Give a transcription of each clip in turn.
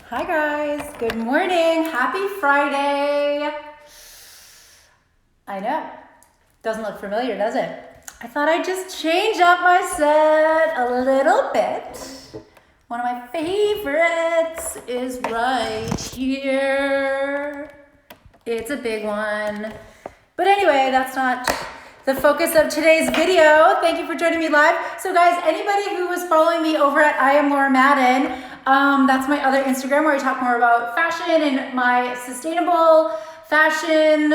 Hi guys, good morning. Happy Friday. I know, doesn't look familiar, does it? I thought I'd just change up my set a little bit. One of my favorites is right here. It's a big one. But anyway, that's not the focus of today's video. Thank you for joining me live. So guys, anybody who was following me over at I Am Laura Madden, that's my other Instagram where I talk more about fashion and my sustainable fashion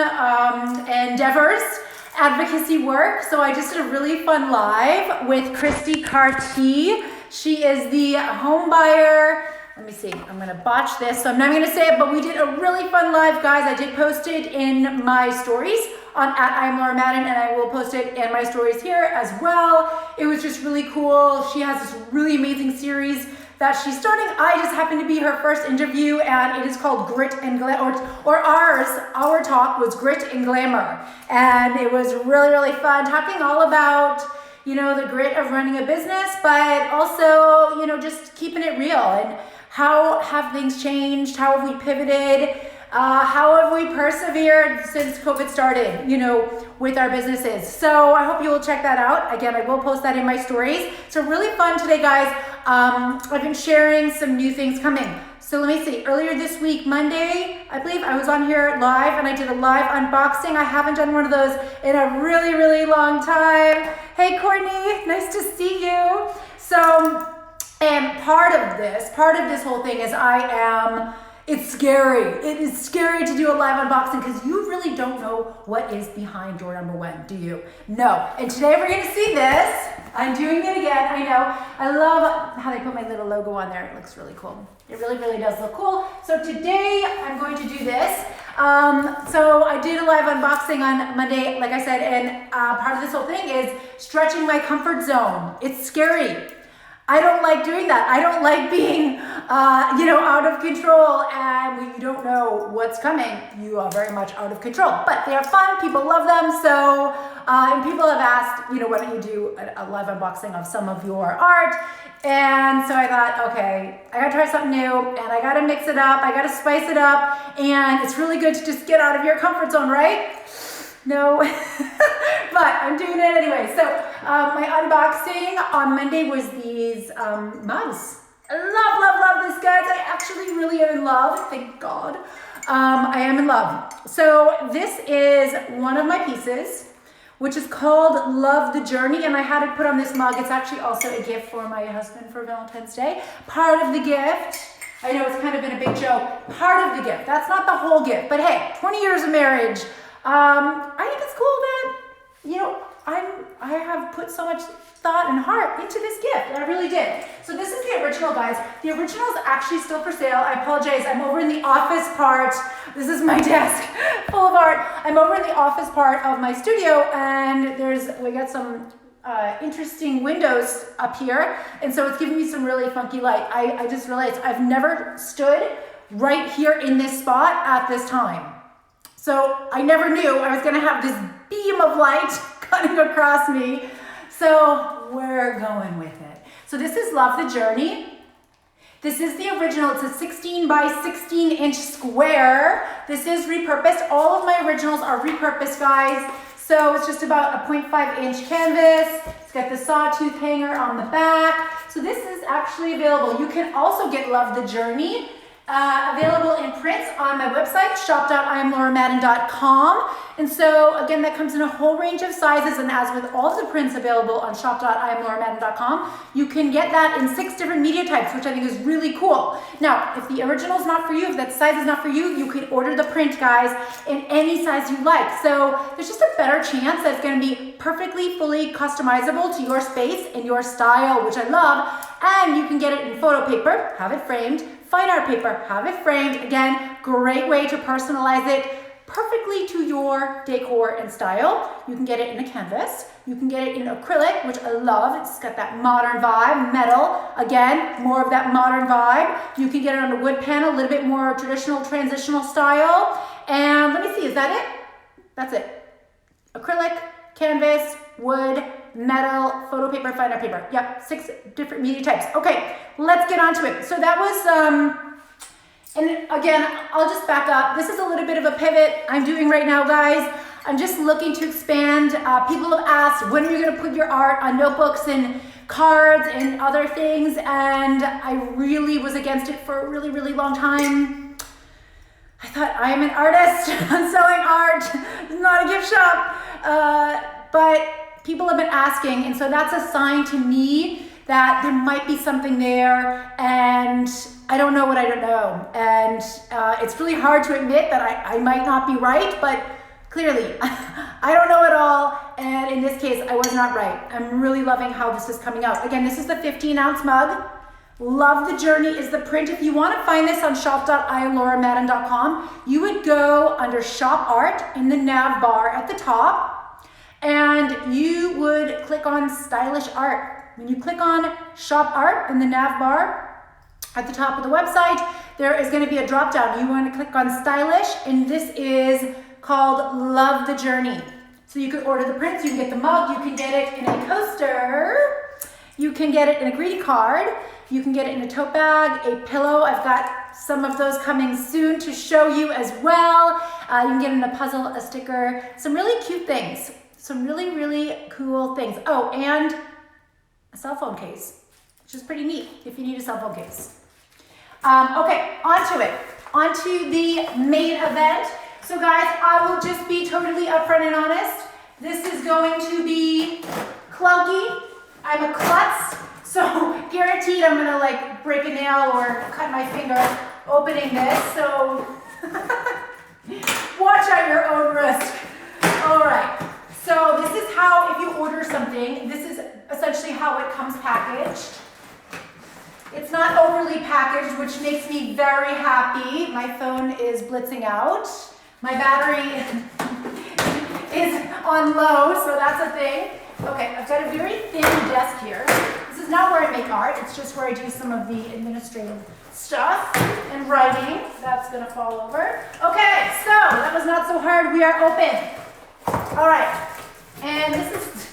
endeavors, advocacy work. So I just did a really fun live with Christy Carty. She is the home buyer. Let me see, I'm gonna botch this, so I'm not gonna say it, but we did a really fun live, guys. I did post it in my stories on at I Am Laura Madden, and I will post it in my stories here as well. It was just really cool. She has this really amazing series that she's starting. I just happened to be her first interview, and it is called Grit and Glamour, or our talk was Grit and Glamour. And it was really, really fun, talking all about, you know, the grit of running a business, but also, you know, just keeping it real. And how have things changed? How have we pivoted? How have we persevered since COVID started, you know, with our businesses? So I hope you will check that out. Again, I will post that in my stories. So really fun today, guys. I've been sharing some new things coming. So let me see, earlier this week, Monday, I believe I was on here live and I did a live unboxing. I haven't done one of those in a really, really long time. Hey, Courtney, nice to see you. So, and part of this whole thing is it's scary. It is scary to do a live unboxing because you really don't know what is behind door number one, do you? No. And today we're going to see this. I'm doing it again. I know. I love how they put my little logo on there. It looks really cool. It really, really does look cool. So today I'm going to do this. So I did a live unboxing on Monday, like I said, and part of this whole thing is stretching my comfort zone. It's scary. I don't like doing that. I don't like being, out of control, and when you don't know what's coming, you are very much out of control. But they are fun. People love them. So, and people have asked, why don't you do a live unboxing of some of your art? And so I thought, okay, I gotta try something new, and I gotta mix it up. I gotta spice it up, and it's really good to just get out of your comfort zone, right? No, but I'm doing it anyway. So my unboxing on Monday was these mugs. I love this, guys. I actually really am in love. Thank God. I am in love. So this is one of my pieces, which is called Love the Journey. And I had it put on this mug. It's actually also a gift for my husband for Valentine's Day. Part of the gift. I know it's kind of been a big joke. Part of the gift. That's not the whole gift. But hey, 20 years of marriage. I think it's cool that, I have put so much thought and heart into this gift. I really did. So this is the original, guys. The original is actually still for sale. I apologize. I'm over in the office part. This is my desk full of art. I'm over in the office part of my studio, and we got some interesting windows up here. And so it's giving me some really funky light. I just realized I've never stood right here in this spot at this time. So I never knew I was gonna have this beam of light cutting across me. So we're going with it. So this is Love the Journey. This is the original. It's a 16 by 16 inch square. This is repurposed. All of my originals are repurposed, guys. So it's just about a 0.5 inch canvas. It's got the sawtooth hanger on the back. So this is actually available. You can also get Love the Journey available in prints on my website, shop.iamlauramadden.com. And so again, that comes in a whole range of sizes, and as with all of the prints available on shop.iamlauramadden.com, you can get that in 6 different media types, which I think is really cool. Now, if the original is not for you, if that size is not for you, you can order the print, guys, in any size you like. So there's just a better chance that it's going to be perfectly, fully customizable to your space and your style, which I love. And you can get it in photo paper, have it framed, fine art paper, have it framed. Again, great way to personalize it perfectly to your decor and style. You can get it in a canvas. You can get it in acrylic, which I love. It's got that modern vibe. Metal, again, more of that modern vibe. You can get it on a wood panel, a little bit more traditional, transitional style. And let me see, is that it? That's it. Acrylic, canvas, wood, metal, photo paper, fine art paper. Yep, 6 different media types. Okay, let's get on to it. So that was And again, I'll just back up. This is a little bit of a pivot I'm doing right now, guys. I'm just looking to expand. People have asked, when are you gonna put your art on notebooks and cards and other things? And I really was against it for a really, really long time. I thought, I am an artist. I'm selling art. It's not a gift shop. But people have been asking, and so that's a sign to me that there might be something there, and I don't know what I don't know. And it's really hard to admit that I might not be right, but clearly I don't know it all, and in this case I was not right. I'm really loving how this is coming out. Again, this is the 15-ounce mug. Love the Journey is the print. If you want to find this on shop.ilauramadden.com, you would go under Shop Art in the nav bar at the top, and you would click on Stylish Art. When you click on Shop Art in the nav bar at the top of the website, there is going to be a drop down. You want to click on Stylish, and this is called Love the Journey. So you can order the prints, you can get the mug, you can get it in a coaster, you can get it in a greeting card, you can get it in a tote bag, a pillow. I've got some of those coming soon to show you as well. You can get it in a puzzle, a sticker, some really cute things, some really, really cool things. Oh, and a cell phone case, which is pretty neat if you need a cell phone case. Okay, onto it. Onto the main event. So guys, I will just be totally upfront and honest. This is going to be clunky. I'm a klutz, so guaranteed I'm gonna like break a nail or cut my finger opening this. So watch at your own risk. All right. So this is how, if you order something, this is essentially how it comes packaged. It's not overly packaged, which makes me very happy. My phone is blitzing out. My battery is on low, so that's a thing. Okay, I've got a very thin desk here. This is not where I make art. It's just where I do some of the administrative stuff and writing. That's gonna fall over. Okay, so that was not so hard. We are open. All right, and this is,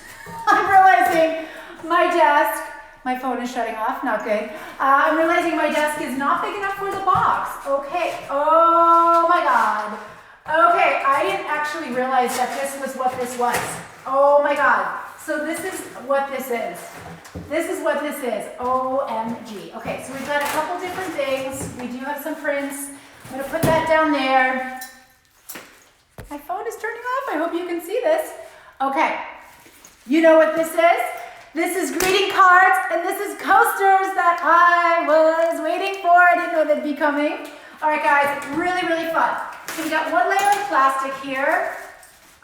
I'm realizing my desk, my phone is shutting off, not good. I'm realizing my desk is not big enough for the box. Okay, oh my God. Okay, I didn't actually realize that this was what this was. Oh my God. So this is what this is. This is what this is. OMG. Okay, so we've got a couple different things. We do have some prints. I'm gonna put that down there. My phone is turning off. I hope you can see this. Okay, you know what this is? This is greeting cards, and this is coasters that I was waiting for. I didn't know they'd be coming. All right, guys, really, really fun. So we got one layer of plastic here.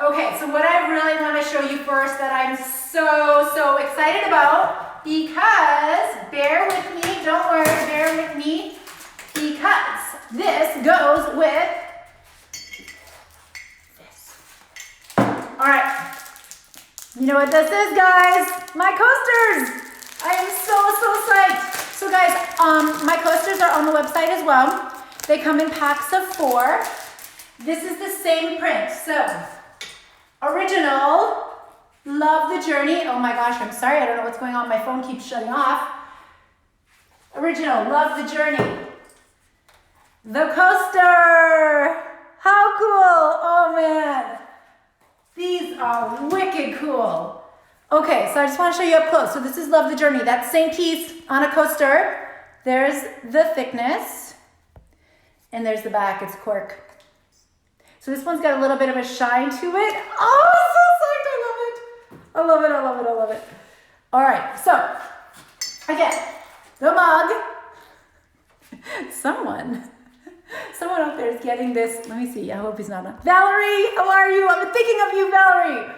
Okay, so what I really want to show you first that I'm so excited about, because, bear with me, don't worry, bear with me, because this goes with this. All right, you know what this is, guys? My coasters. I am so psyched. So guys, my coasters are on the website as well. They come in packs of 4. This is the same print. So, original, Love the Journey. Oh my gosh, I'm sorry, I don't know what's going on. My phone keeps shutting off. Original, Love the Journey. The coaster. How cool. Oh man. These are wicked cool. Okay, so I just want to show you up close. So this is Love the Journey. That same piece on a coaster. There's the thickness. And there's the back, it's cork. So this one's got a little bit of a shine to it. Oh, I'm so psyched, I love it. I love it, I love it, I love it. All right, so, again, the mug. Someone out there is getting this. Let me see, I hope he's not on. Valerie, how are you? I've been thinking of you, Valerie.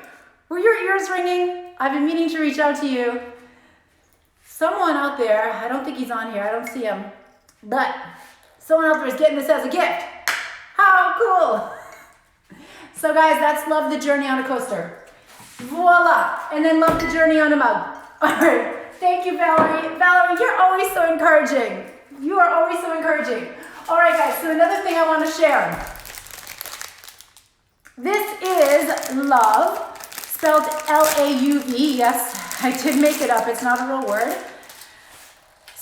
Were your ears ringing? I've been meaning to reach out to you. Someone out there, I don't think he's on here, I don't see him, but someone out there is getting this as a gift. How cool. So guys, that's Love the Journey on a coaster. Voila. And then Love the Journey on a mug. All right. Thank you, Valerie. Valerie, you're always so encouraging. You are always so encouraging. All right, guys. So another thing I want to share. This is love, spelled L-A-U-V. Yes, I did make it up. It's not a real word.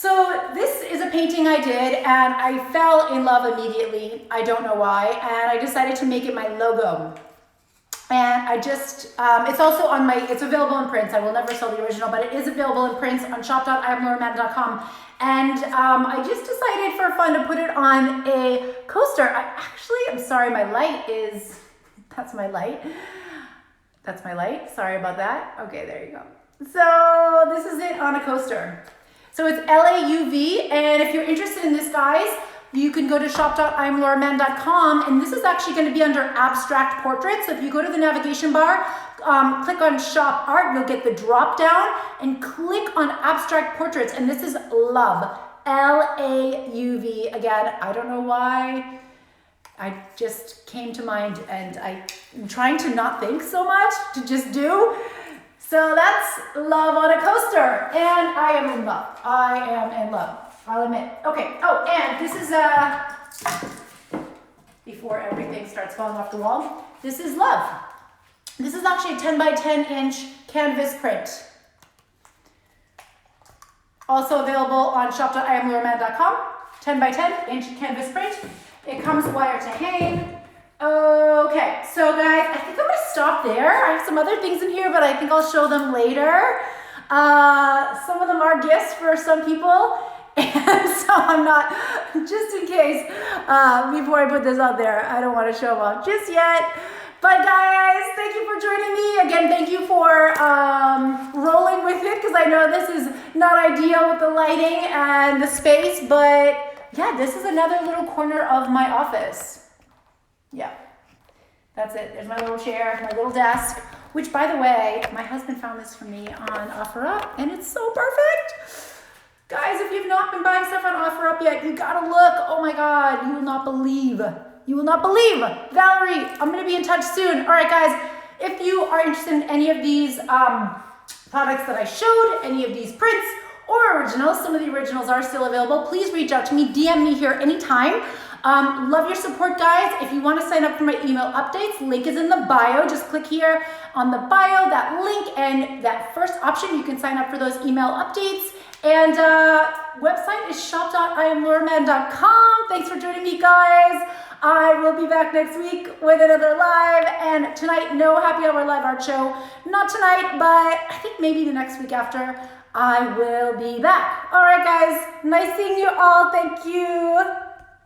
So this is a painting I did and I fell in love immediately. I don't know why. And I decided to make it my logo. And I just, it's also on my, it's available in prints. I will never sell the original, but it is available in prints on shop.iamlauramann.com. And I just decided for fun to put it on a coaster. I'm sorry, my light is, that's my light. That's my light. Sorry about that. Okay, there you go. So this is it on a coaster. So it's LAUV, and if you're interested in this, guys, you can go to shop.iamlauramann.com, and this is actually going to be under abstract portraits. So if you go to the navigation bar, click on shop art, you'll get the drop down, and click on abstract portraits, and this is love, LAUV. Again, I don't know why, I just came to mind, and I'm trying to not think so much, to just do. So that's love on a coaster, and I am in love. I am in love, I'll admit. Okay, oh, and this is, before everything starts falling off the wall, this is love. This is actually a 10 by 10 inch canvas print. Also available on shop.iamlauramann.com, 10 by 10 inch canvas print. It comes wire to hang. Okay, so guys, I think I'm gonna stop there. I have some other things in here, but I think I'll show them later. Some of them are gifts for some people, and so I'm not, just in case, before I put this out there, I don't want to show them off just yet. But guys, thank you for joining me. Again, thank you for rolling with it, because I know this is not ideal with the lighting and the space, but yeah, this is another little corner of my office. Yeah, that's it. There's my little chair, my little desk, which, by the way, my husband found this for me on OfferUp, and it's so perfect. Guys, if you've not been buying stuff on OfferUp yet, you gotta look. Oh my God, you will not believe. You will not believe. Valerie, I'm gonna be in touch soon. All right, guys, if you are interested in any of these products that I showed, any of these prints or originals, some of the originals are still available, please reach out to me, DM me here anytime. Love your support, guys. If you want to sign up for my email updates, link is in the bio. Just click here on the bio, that link, and that first option, you can sign up for those email updates. And website is shop.iamlauramann.com. Thanks for joining me, guys. I will be back next week with another live. And tonight, no happy hour live art show. Not tonight, but I think maybe the next week after, I will be back. All right, guys. Nice seeing you all. Thank you.